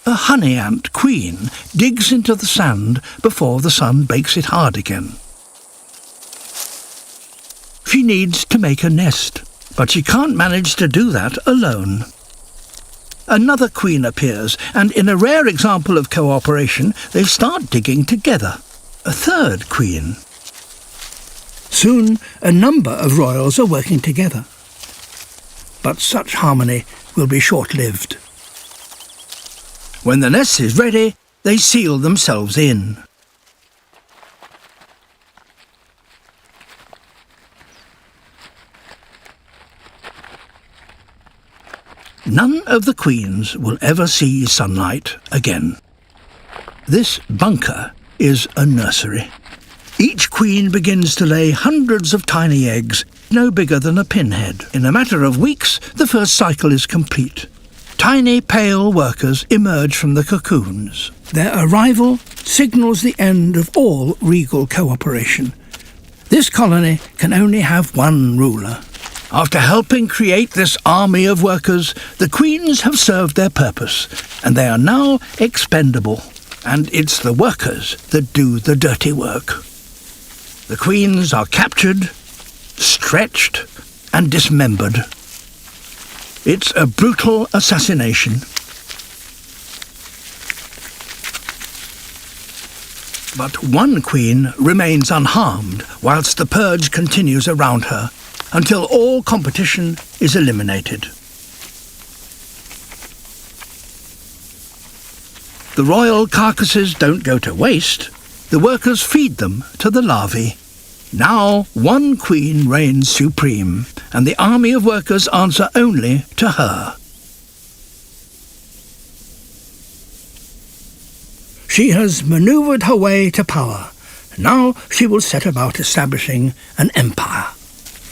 A honey ant queen digs into the sand before the sun bakes it hard again. She needs to make a nest, but she can't manage to do that alone. Another queen appears, and in a rare example of cooperation, they start digging together. A third queen. Soon, a number of royals are working together. But such harmony will be short-lived. When the nest is ready, they seal themselves in. None of the queens will ever see sunlight again. This bunker is a nursery. Each queen begins to lay hundreds of tiny eggs, no bigger than a pinhead. In a matter of weeks, the first cycle is complete. Tiny, pale workers emerge from the cocoons. Their arrival signals the end of all regal cooperation. This colony can only have one ruler. After helping create this army of workers, the queens have served their purpose, and they are now expendable. And it's the workers that do the dirty work. The queens are captured, stretched, and dismembered. It's a brutal assassination. But one queen remains unharmed whilst the purge continues around her, until all competition is eliminated. The royal carcasses don't go to waste. The workers feed them to the larvae. Now one queen reigns supreme, and the army of workers answer only to her. She has manoeuvred her way to power. Now she will set about establishing an empire.